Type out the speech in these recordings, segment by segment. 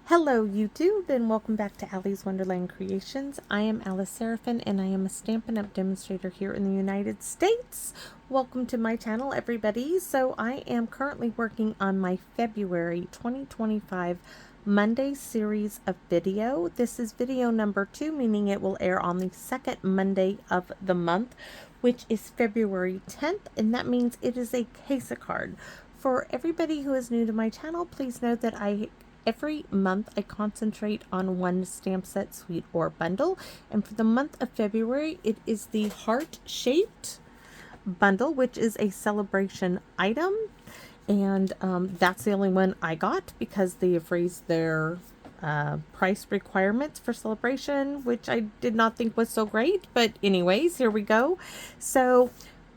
Hello YouTube and welcome back to Allie's Wonderland Creations. I am Alice Seraphin and I am a Stampin' Up! Demonstrator here in the United States. Welcome to my channel everybody. So I am currently working on my February 2025 Monday series of video. This is video number 2, meaning it will air on the second Monday of the month, which is February 10th, and that means it is a case card. For everybody who is new to my channel, please know that every month I concentrate on one stamp set, suite, or bundle. And for the month of February, it is the heart-shaped bundle, which is a celebration item. And that's the only one I got because they have raised their price requirements for celebration, which I did not think was so great. But anyways, here we go. So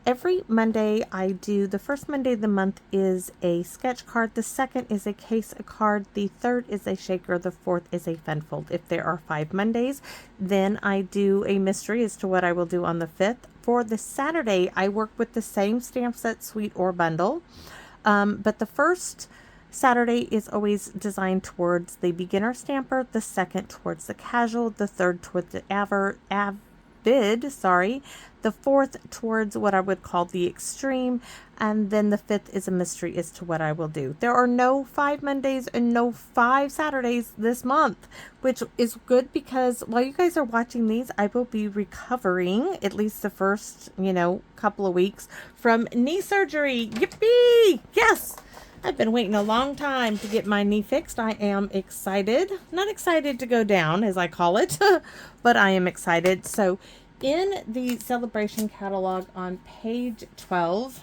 every Monday I do, the first Monday of the month is a sketch card, the second is a case card, the third is a shaker, the fourth is a fun fold. If there are 5 Mondays, then I do a mystery as to what I will do on the 5th. For the Saturday, I work with the same stamp set, suite, or bundle, but the first Saturday is always designed towards the beginner stamper, the second towards the casual, the third towards the the fourth towards what I would call the extreme, and then the 5th is a mystery as to what I will do. There are no 5 Mondays and no 5 Saturdays this month, which is good because while you guys are watching these, I will be recovering at least the first, couple of weeks from knee surgery. Yippee! Yes! I've been waiting a long time to get my knee fixed. I am excited. Not excited to go down, as I call it, but I am excited. So in the celebration catalog on page 12,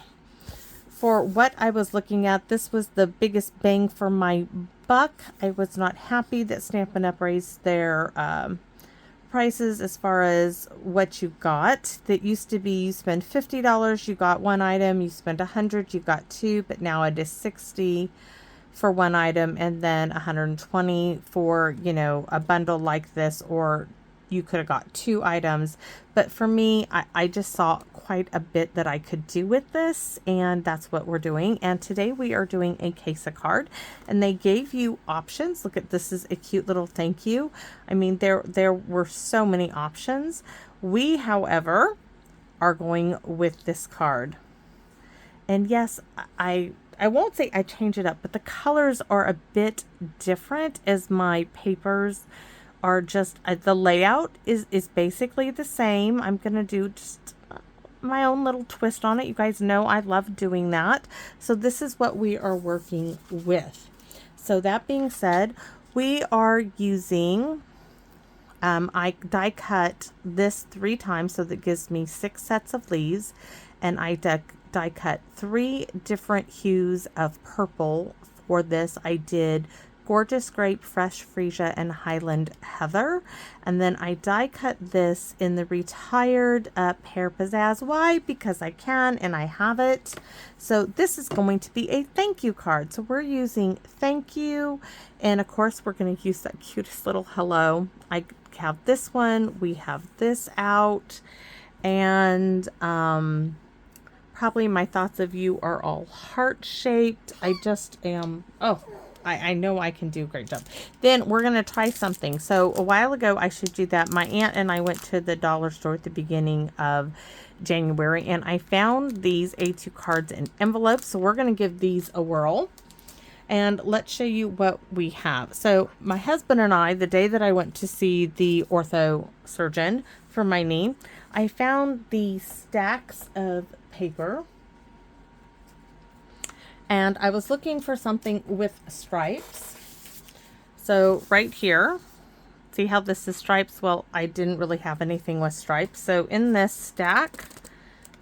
for what I was looking at, this was the biggest bang for my buck. I was not happy that Stampin' Up! Raised their prices as far as what you got. That used to be you spend $50, you got one item, you spend $100, you got 2, but now it is $60 for one item and then $120 for, a bundle like this, or you could have got 2 items. But for me, I just saw quite a bit that I could do with this, and that's what we're doing. And today we are doing a case card, and they gave you options. Look at this, is a cute little thank you. I mean, there were so many options. We, however, are going with this card. And yes, I won't say I change it up, but the colors are a bit different as my papers are just, the layout is basically the same. I'm going to do just my own little twist on it. You guys know I love doing that. So this is what we are working with. So that being said, we are using, I die cut this 3 times, so that gives me 6 sets of leaves, and I die cut 3 different hues of purple. For this, I did Gorgeous Grape, Fresh Freesia, and Highland Heather. And then I die cut this in the Retired Pear Pizzazz. Why? Because I can and I have it. So this is going to be a thank you card. So we're using thank you. And of course, we're going to use that cutest little hello. I have this one. We have this out. And probably my thoughts of you are all heart-shaped. I just am... I know I can do a great job. Then we're going to try something. So a while ago, I showed you that my aunt and I went to the dollar store at the beginning of January, and I found these A2 cards in envelopes. So we're going to give these a whirl, and let's show you what we have. So my husband and I, the day that I went to see the ortho surgeon for my knee, I found these stacks of paper. And I was looking for something with stripes. So right here, see how this is stripes? Well, I didn't really have anything with stripes. So in this stack,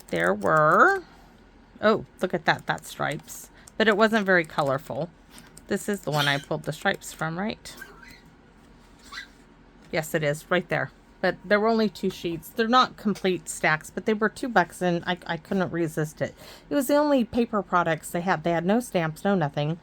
there were, oh, look at that, that's stripes. But it wasn't very colorful. This is the one I pulled the stripes from, right? Yes, it is, right there. But there were only 2 sheets. They're not complete stacks, but they were $2 and I couldn't resist it. It was the only paper products they had. They had no stamps, no nothing.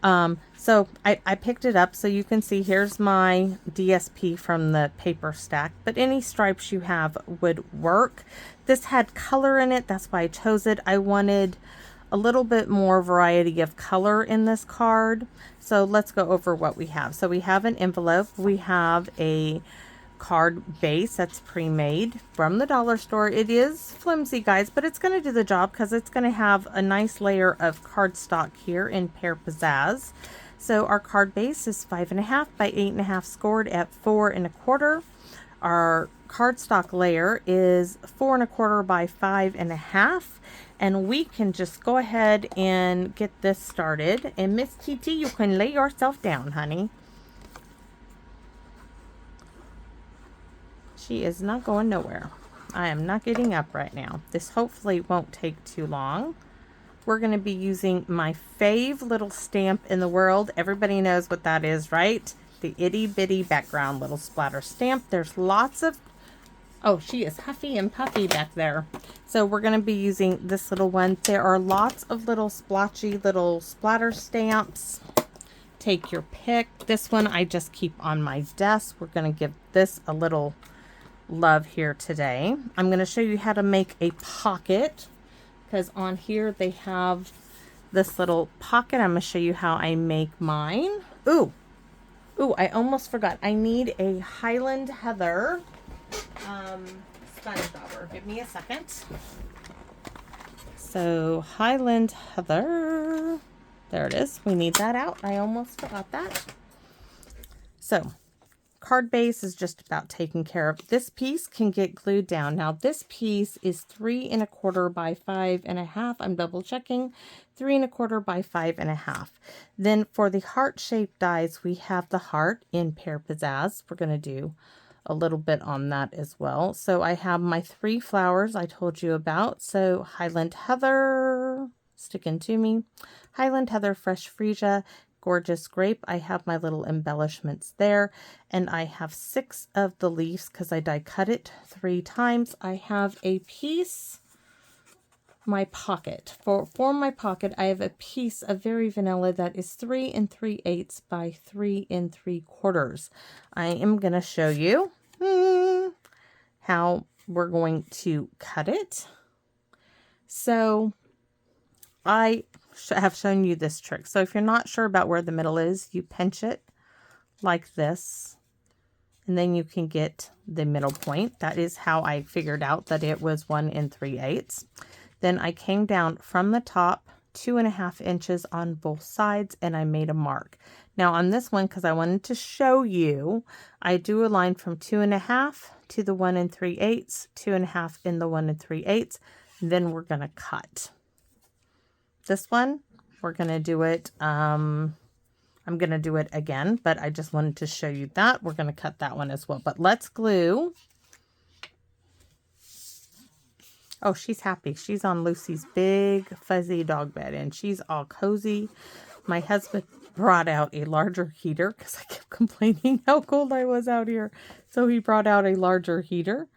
So I picked it up. So you can see here's my DSP from the paper stack, but any stripes you have would work. This had color in it. That's why I chose it. I wanted a little bit more variety of color in this card. So let's go over what we have. So we have an envelope. We have a card base that's pre-made from the dollar store. It is flimsy, guys, but it's going to do the job because it's going to have a nice layer of cardstock here in Pear Pizzazz. So our card base is 5.5 by 8.5 scored at 4.25. Our cardstock layer is 4.25 by 5.5. And we can just go ahead and get this started. And Miss TT, you can lay yourself down, honey. She is not going nowhere. I am not getting up right now. This hopefully won't take too long. We're going to be using my fave little stamp in the world. Everybody knows what that is, right? The itty bitty background little splatter stamp. There's lots of... Oh, she is huffy and puffy back there. So we're going to be using this little one. There are lots of little splotchy little splatter stamps. Take your pick. This one I just keep on my desk. We're going to give this a little love here today. I'm going to show you how to make a pocket, because on here they have this little pocket. I'm going to show you how I make mine. Ooh, I almost forgot. I need a Highland Heather sunflower. Give me a second. So Highland Heather, there it is. We need that out. I almost forgot that. So card base is just about taken care of. This piece can get glued down. Now this piece is 3.25 by 5.5. I'm double checking. 3.25 by 5.5. Then for the heart-shaped dies, we have the heart in Pear Pizzazz. We're going to do a little bit on that as well. So I have my 3 flowers I told you about. So Highland Heather, sticking to me. Highland Heather, Fresh Freesia, Gorgeous Grape. I have my little embellishments there, and I have 6 of the leaves because I die cut it 3 times. I have a piece, my pocket. For my pocket, I have a piece of Very Vanilla that is 3 3/8 by 3 3/4. I am going to show you how we're going to cut it. So I have shown you this trick. So if you're not sure about where the middle is, you pinch it like this, and then you can get the middle point. That is how I figured out that it was 1 3/8. Then I came down from the top 2.5 inches on both sides, and I made a mark. Now on this one, because I wanted to show you, I do a line from 2.5 to the 1 3/8, 2.5 in the 1 3/8. Then we're going to cut. This one, we're going to do it, I'm going to do it again, but I just wanted to show you that. We're going to cut that one as well. But let's glue. Oh, she's happy. She's on Lucy's big fuzzy dog bed, and she's all cozy. My husband brought out a larger heater because I kept complaining how cold I was out here. So he brought out a larger heater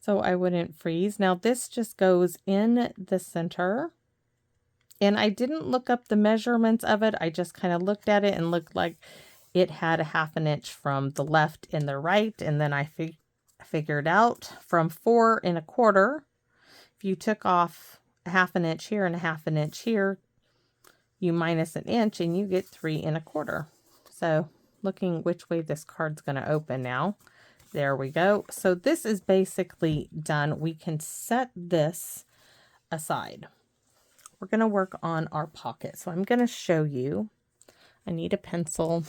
so I wouldn't freeze. Now this just goes in the center. And I didn't look up the measurements of it. I just kind of looked at it and looked like it had a 1/2 inch from the left and the right. And then I figured out from 4.25, if you took off a 1/2 inch here and a 1/2 inch here, you minus 1 inch and you get 3.25. So looking which way this card's going to open now. There we go. So this is basically done. We can set this aside. We're going to work on our pocket. So I'm going to show you. I need a pencil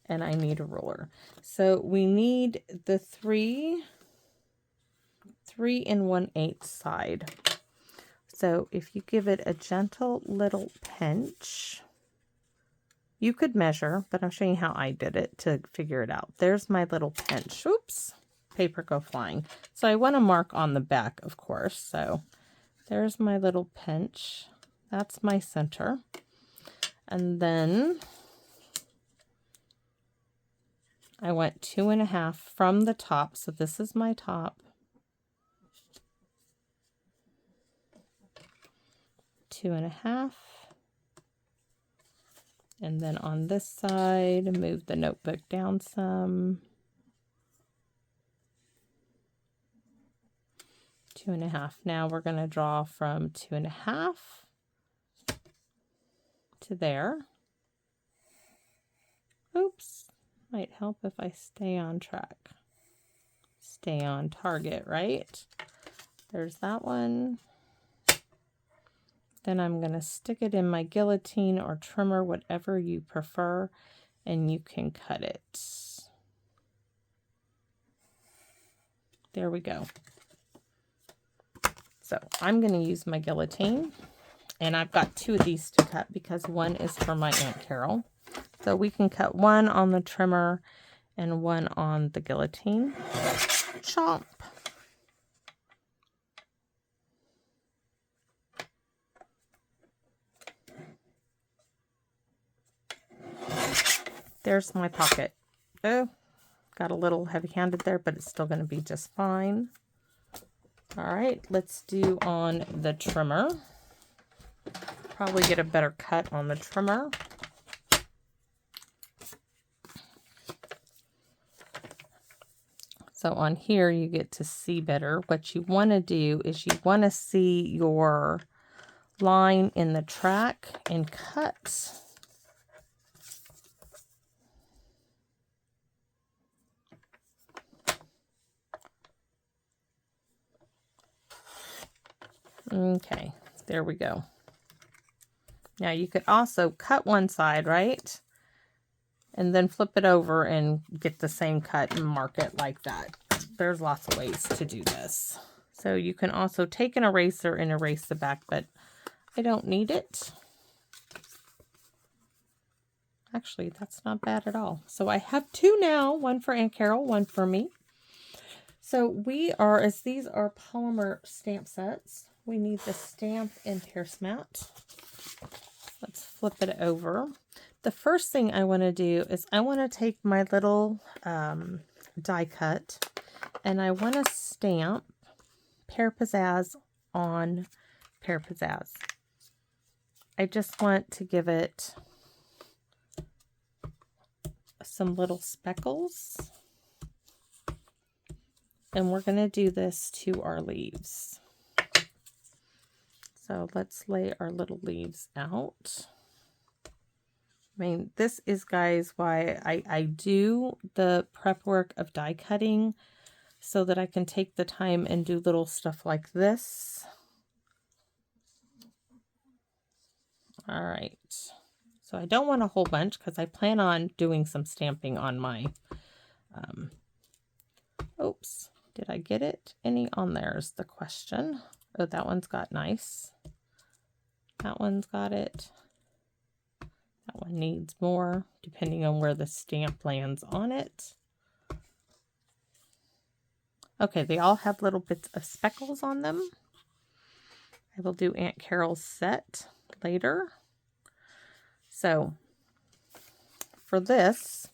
and I need a ruler. So we need the 3 1/8 side. So if you give it a gentle little pinch, you could measure, but I'm showing you how I did it to figure it out. There's my little pinch. Oops, paper go flying. So I want to mark on the back, of course. So there's my little pinch. That's my center. And then I went 2.5 from the top. So this is my top. 2.5. And then on this side, move the notebook down some. 2.5. Now we're going to draw from 2.5 to there. Oops, might help if I stay on track. Stay on target, right? There's that one. Then I'm going to stick it in my guillotine or trimmer, whatever you prefer, and you can cut it. There we go. So I'm going to use my guillotine, and I've got 2 of these to cut because one is for my Aunt Carol. So we can cut one on the trimmer and one on the guillotine. Chomp. There's my pocket. Oh, got a little heavy-handed there, but it's still going to be just fine. All right, let's do on the trimmer. Probably get a better cut on the trimmer. So on here, you get to see better. What you want to do is you want to see your line in the track and cut. Okay, there we go. Now you could also cut one side, right? And then flip it over and get the same cut and mark it like that. There's lots of ways to do this. So you can also take an eraser and erase the back, but I don't need it. Actually, that's not bad at all. So I have 2 now, one for Aunt Carol, one for me. So we are, as these are polymer stamp sets, we need the stamp and Pierce mat. Let's flip it over. The first thing I want to do is I want to take my little die cut and I want to stamp Pear Pizzazz on Pear Pizzazz. I just want to give it some little speckles. And we're going to do this to our leaves. So let's lay our little leaves out. I mean, this is, guys, why I do the prep work of die cutting, so that I can take the time and do little stuff like this. All right. So I don't want a whole bunch because I plan on doing some stamping on my, oops, did I get it? Any on there is the question. Oh, that one's got nice. That one's got it. That one needs more, depending on where the stamp lands on it. Okay, they all have little bits of speckles on them. I will do Aunt Carol's set later. So, for this,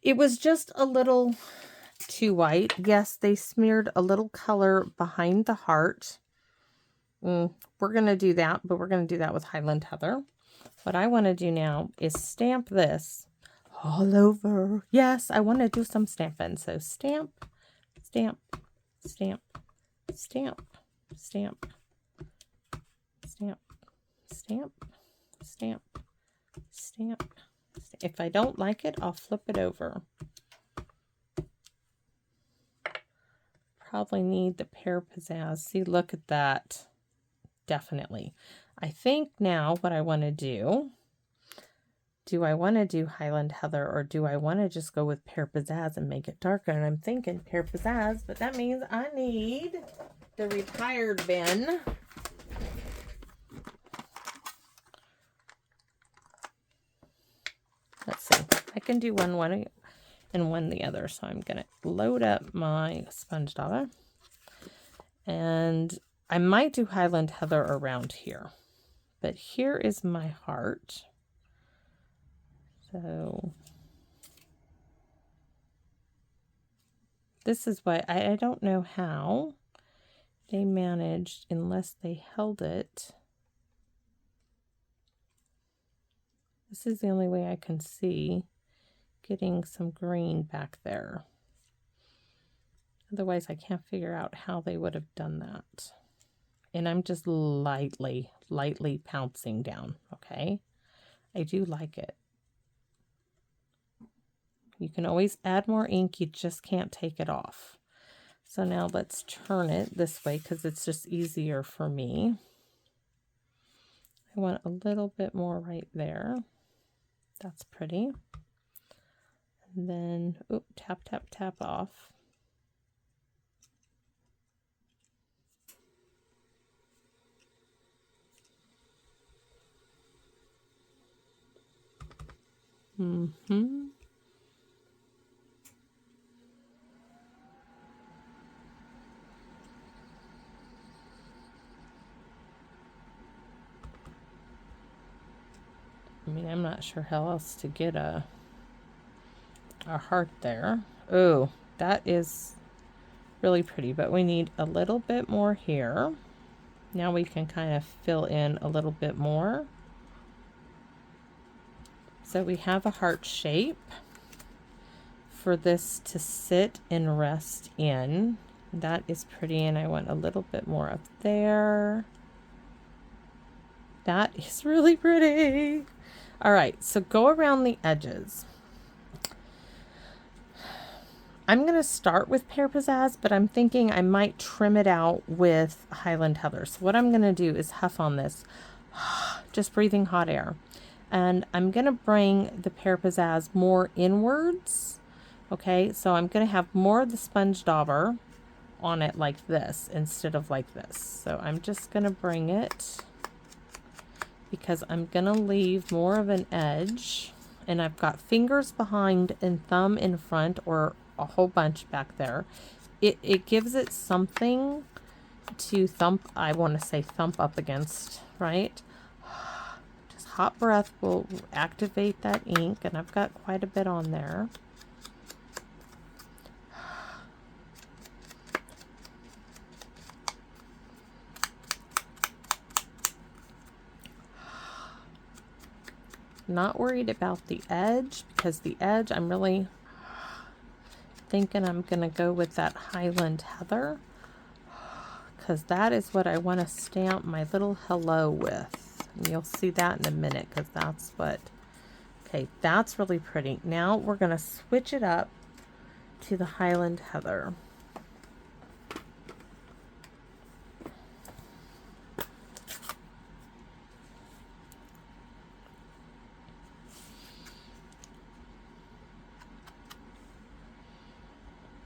it was just a little too white. Yes, they smeared a little color behind the heart. We're going to do that, but we're going to do that with Highland Heather. What I want to do now is stamp this all over. Yes, I want to do some stamping. So stamp, stamp, stamp, stamp, stamp, stamp, stamp, stamp, stamp. If I don't like it, I'll flip it over. Probably need the Pear Pizzazz. See, look at that. Definitely. I think now what I want to do I want to do Highland Heather, or do I want to just go with Pear Pizzazz and make it darker? And I'm thinking Pear Pizzazz, but that means I need the retired bin. Let's see. I can do one and one the other. So I'm going to load up my sponge dauber. And I might do Highland Heather around here. But here is my heart. So this is why I don't know how they managed, unless they held it. This is the only way I can see getting some green back there. Otherwise, I can't figure out how they would have done that. And I'm just lightly pouncing down, okay? I do like it. You can always add more ink, you just can't take it off. So now let's turn it this way because it's just easier for me. I want a little bit more right there. That's pretty. And then, oop, tap, tap, tap off. Mm-hmm. I mean, I'm not sure how else to get a heart there. Oh, that is really pretty, but we need a little bit more here. Now we can kind of fill in a little bit more. So we have a heart shape for this to sit and rest in. That is pretty, and I want a little bit more up there. That is really pretty. All right, so go around the edges. I'm going to start with Pear Pizzazz, but I'm thinking I might trim it out with Highland Heather. So what I'm going to do is huff on this, just breathing hot air. And I'm going to bring the Pear Pizzazz more inwards. Okay, so I'm going to have more of the sponge dauber on it like this instead of like this. So I'm just going to bring it because I'm going to leave more of an edge. And I've got fingers behind and thumb in front, or a whole bunch back there. It gives it something to thump, I want to say thump up against, right? Just hot breath will activate that ink, and I've got quite a bit on there. Not worried about the edge, because the edge I'm really thinking I'm gonna go with that Highland Heather, because that is what I want to stamp my little hello with. And you'll see that in a minute, because that's what, okay, that's really pretty. Now we're gonna switch it up to the Highland Heather.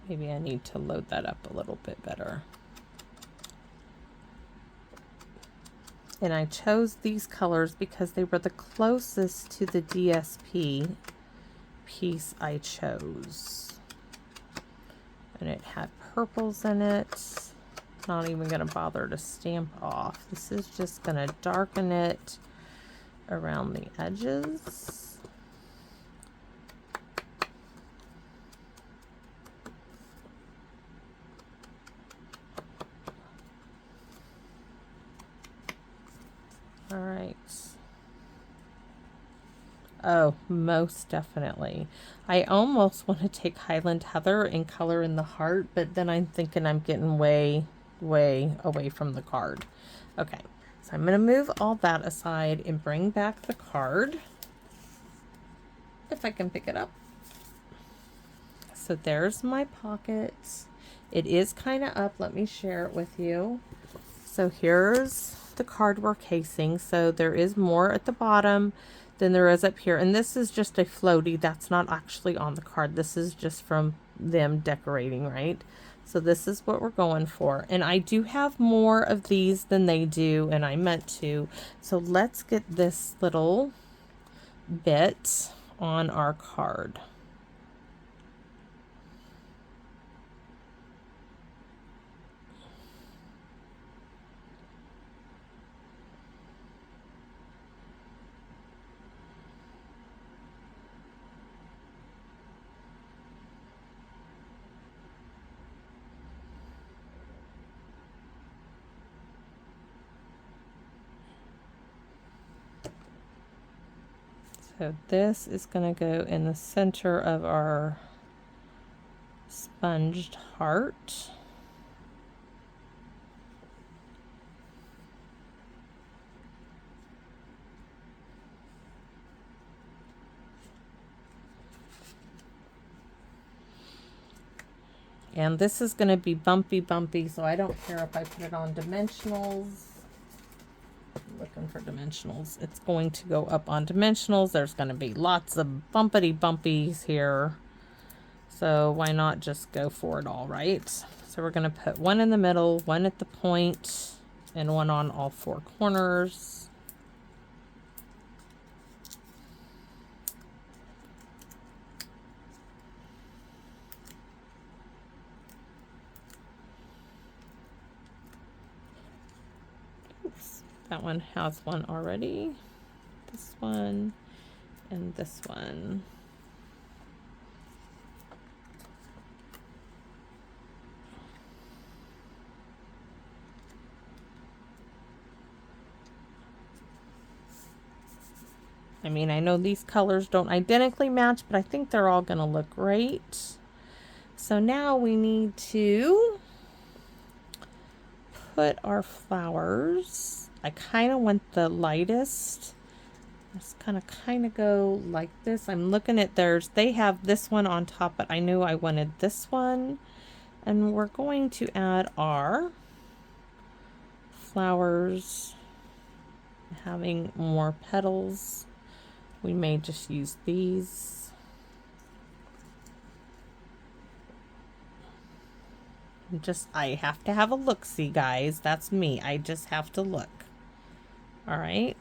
Maybe I need to load that up a little bit better. And I chose these colors because they were the closest to the DSP piece I chose. And it had purples in it. Not even going to bother to stamp off. This is just going to darken it around the edges. All right. Oh, most definitely. I almost want to take Highland Heather and color in the heart, but then I'm thinking I'm getting way, way away from the card. Okay, so I'm going to move all that aside and bring back the card, if I can pick it up. So there's my pocket. It is kind of up. Let me share it with you. So here's the cardwork casing. So there is more at the bottom than there is up here. And this is just a floaty. That's not actually on the card. This is just from them decorating, right? So this is what we're going for. And I do have more of these than they do, and I meant to. So let's get this little bit on our card. So this is going to go in the center of our sponged heart. And this is going to be bumpy, so I don't care if I put it on dimensionals. I'm looking for dimensionals. It's going to go up on dimensionals. There's going to be lots of bumpity bumpies here. So why not just go for it all, right? So we're going to put one in the middle, one at the point, and one on all four corners. Oops, that one has one already. This one and this one. I mean, I know these colors don't identically match, but I think they're all going to look great. So now we need to put our flowers. I kind of want the lightest. Just kind of go like this. I'm looking at theirs. They have this one on top, but I knew I wanted this one. And we're going to add our flowers, having more petals. We may just use these. I have to have a look-see, guys. That's me. I just have to look. All right.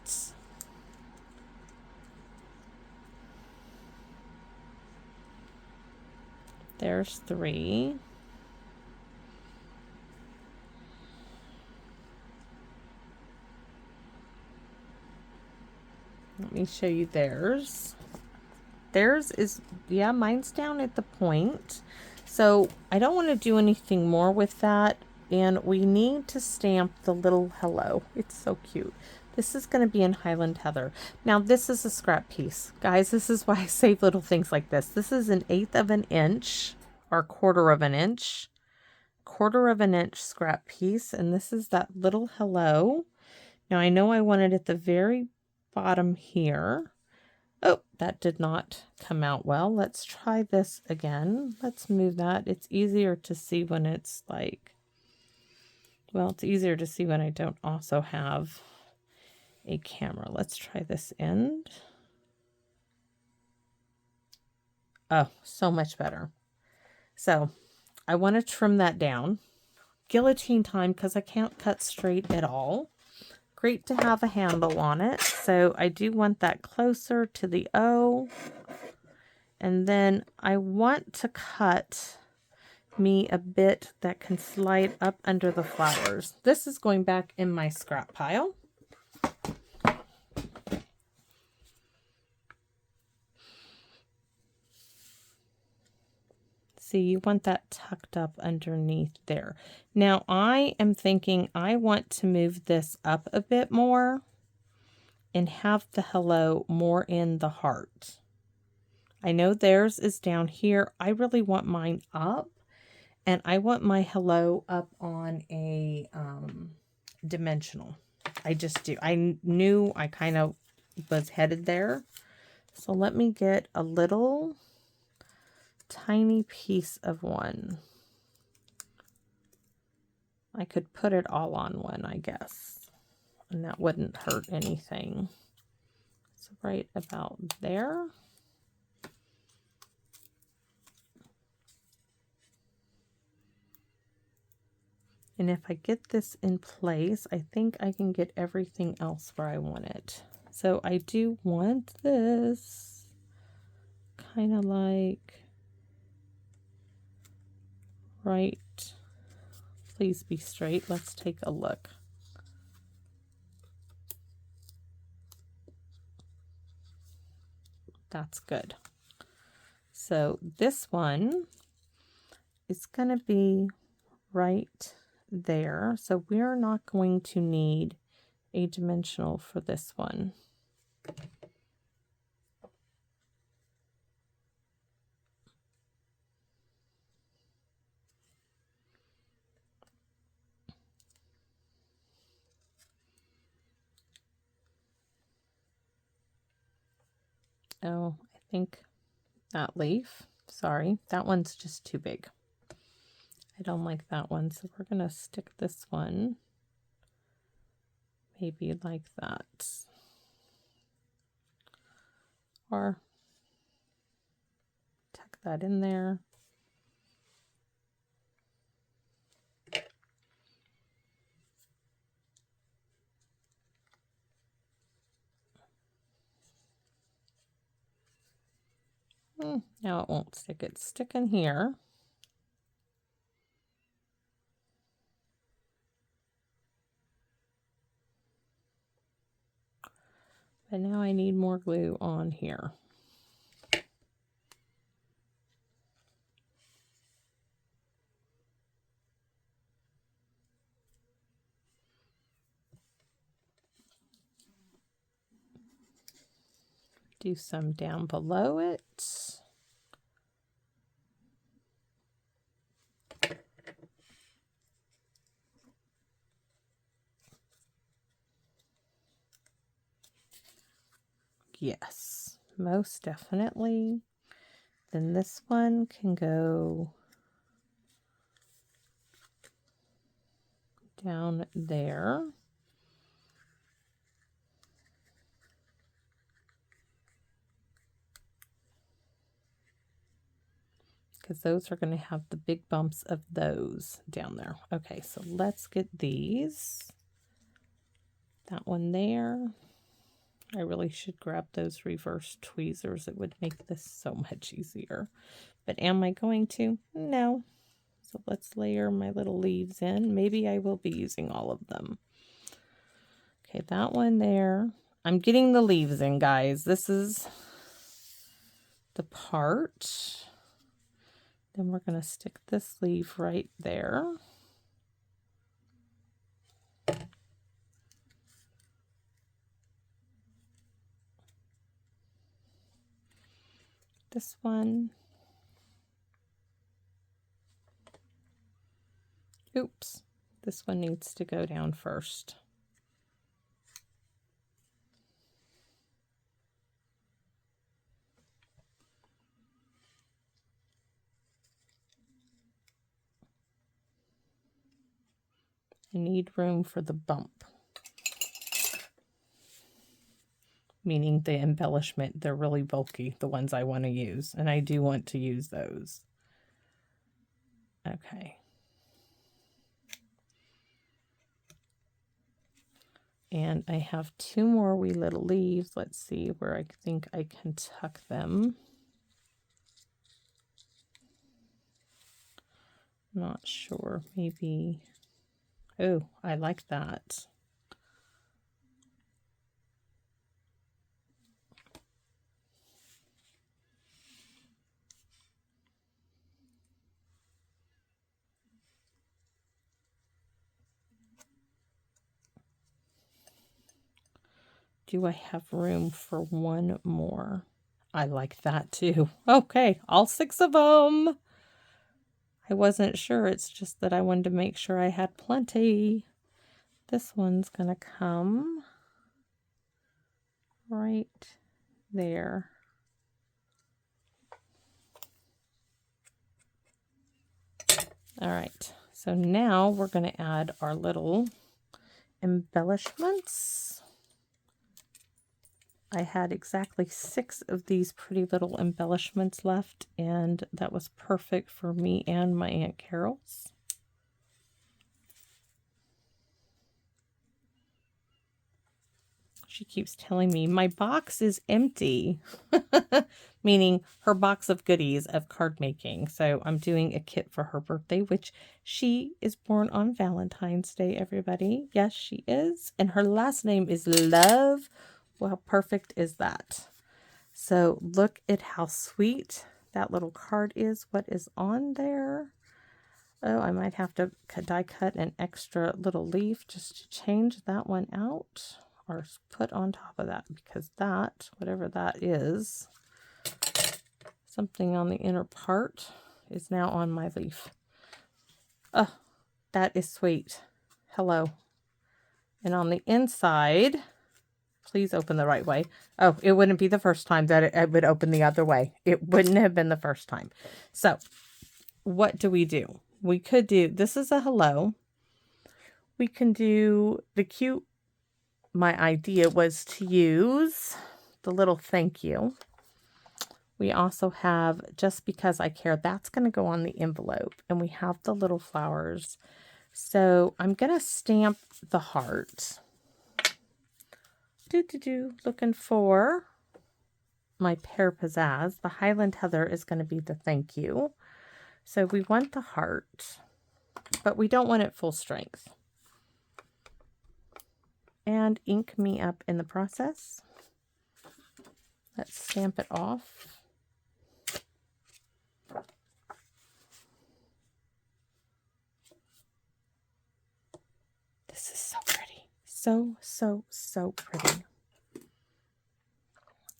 There's 3. Let me show you theirs. Theirs is, yeah, mine's down at the point. So I don't want to do anything more with that. And we need to stamp the little hello. It's so cute. This is going to be in Highland Heather. Now this is a scrap piece. Guys, this is why I save little things like this. This is 1/8 of an inch or 1/4 of an inch. 1/4 of an inch scrap piece. And this is that little hello. Now I know I wanted at the very bottom here. Oh, that did not come out well. Let's try this again. Let's move that. It's easier to see when it's like, well, it's easier to see when I don't also have a camera. Let's try this end. Oh, so much better. So I want to trim that down. Guillotine time because I can't cut straight at all. Great to have a handle on it. So I do want that closer to the O. And then I want to cut me a bit that can slide up under the flowers. This is going back in my scrap pile. See, you want that tucked up underneath there. Now I am thinking I want to move this up a bit more and have the hello more in the heart. I know theirs is down here. I really want mine up, and I want my hello up on a dimensional. I just do. I knew I kind of was headed there. So let me get a little tiny piece of one. I could put it all on one, I guess, and that wouldn't hurt anything. So right about there. And if I get this in place, I think I can get everything else where I want it. So I do want this kind of like right. Please be straight. Let's take a look. That's good. So this one is going to be right there. So we're not going to need a dimensional for this one. Oh, I think that leaf, sorry, that one's just too big. I don't like that one, so we're going to stick this one maybe like that. Or tuck that in there. Now it won't stick. It's sticking here. But now I need more glue on here. Do some down below it. Yes, most definitely. Then this one can go down there. Because those are going to have the big bumps of those down there. Okay, so let's get these. That one there. I really should grab those reverse tweezers. It would make this so much easier. But am I going to? No. So let's layer my little leaves in. Maybe I will be using all of them. Okay, that one there. I'm getting the leaves in, guys. This is the part. Then we're going to stick this leaf right there. This one. Oops, this one needs to go down first. I need room for the bump. Meaning the embellishment, they're really bulky, the ones I want to use. And I do want to use those. Okay. And I have two more wee little leaves. Let's see where I think I can tuck them. Not sure, maybe. Oh, I like that. Do I have room for one more? I like that too. Okay, all 6 of them. I wasn't sure. It's just that I wanted to make sure I had plenty. This one's going to come right there. All right, so now we're going to add our little embellishments. I had exactly 6 of these pretty little embellishments left, and that was perfect for me and my Aunt Carol's. She keeps telling me my box is empty, meaning her box of goodies of card making. So I'm doing a kit for her birthday, which she is born on Valentine's Day, everybody. Yes, she is. And her last name is Love. Well, how perfect is that? So look at how sweet that little card is. What is on there? Oh, I might have to die cut an extra little leaf just to change that one out. Or put on top of that, because that, whatever that is, something on the inner part is now on my leaf. Oh, that is sweet. Hello. And on the inside, please open the right way. Oh, it wouldn't be the first time that it would open the other way. It wouldn't have been the first time. So what do? we could do, this is a hello. We can do the cute, my idea was to use the little thank you. We also have just because I care, that's going to go on the envelope, and we have the little flowers. So I'm going to stamp the heart. Looking for my Pear Pizzazz. The Highland Heather is going to be the thank you. So we want the heart, but we don't want it full strength. And ink me up in the process. Let's stamp it off. This is so pretty. So pretty.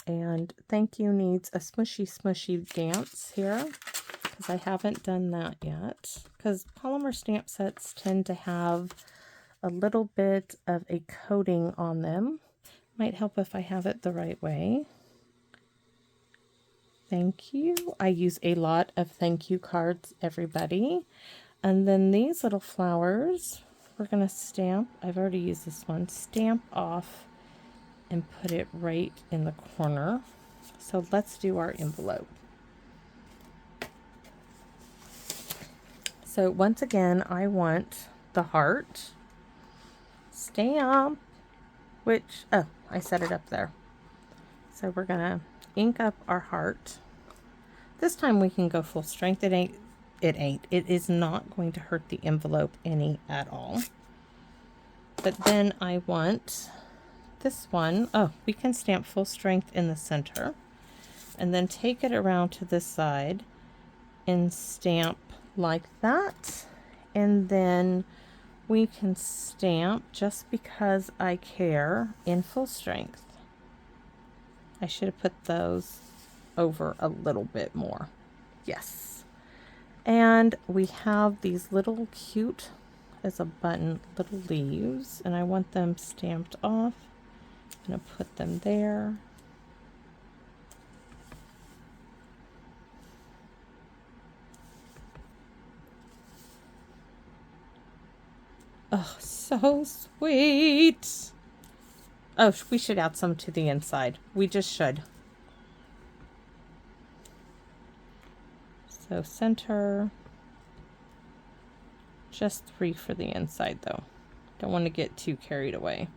And thank you needs a smushy dance here, because I haven't done that yet. Because polymer stamp sets tend to have a little bit of a coating on them. Might help if I have it the right way. Thank you. I use a lot of thank you cards, everybody. And then these little flowers, we're going to stamp. I've already used this one. Stamp off and put it right in the corner. So let's do our envelope. So once again, I want the heart. Stamp, which, oh, I set it up there. So we're going to ink up our heart. This time we can go full strength. It is not going to hurt the envelope any at all. But then I want this one. Oh, we can stamp full strength in the center and then take it around to this side and stamp like that. And then we can stamp just because I care in full strength. I should have put those over a little bit more. Yes. And we have these little cute as a button little leaves, and I want them stamped off. I'm going to put them there. Oh, so sweet. Oh, we should add some to the inside. We just should. So center. Just 3 for the inside though. Don't want to get too carried away.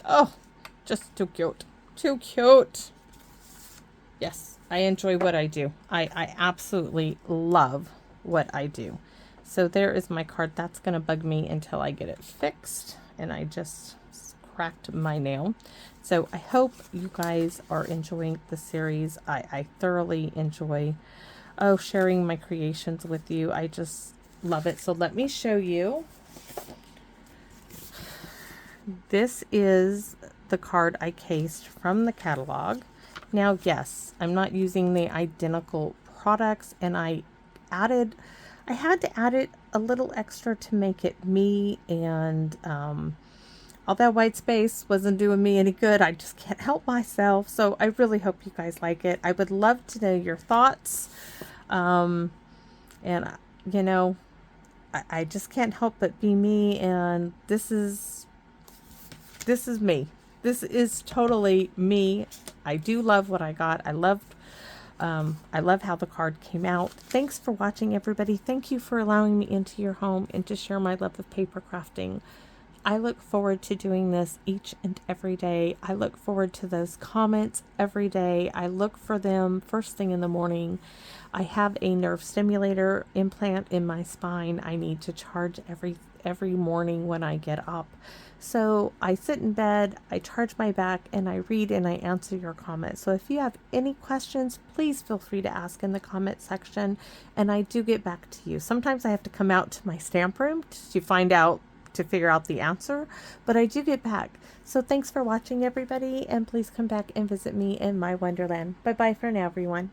Oh, just too cute. Too cute. Yes, I enjoy what I do. I absolutely love what I do. So there is my card. That's going to bug me until I get it fixed. And I just cracked my nail. So I hope you guys are enjoying the series. I thoroughly enjoy sharing my creations with you. I just love it. So let me show you. This is the card I cased from the catalog. Now, yes, I'm not using the identical products, and I had to add it a little extra to make it me, and all that white space wasn't doing me any good. I just can't help myself. So I really hope you guys like it. I would love to know your thoughts. And you know, I just can't help but be me, and this is me. This is totally me. I do love what I got. I love how the card came out. Thanks for watching, everybody. Thank you for allowing me into your home and to share my love of paper crafting. I look forward to doing this each and every day. I look forward to those comments every day. I look for them first thing in the morning. I have a nerve stimulator implant in my spine. I need to charge every morning when I get up. So I sit in bed, I charge my back, and I read and I answer your comments. So if you have any questions, please feel free to ask in the comment section, and I do get back to you. Sometimes I have to come out to my stamp room to figure out the answer, but I do get back. So thanks for watching, everybody, and please come back and visit me in my wonderland. Bye bye for now, everyone.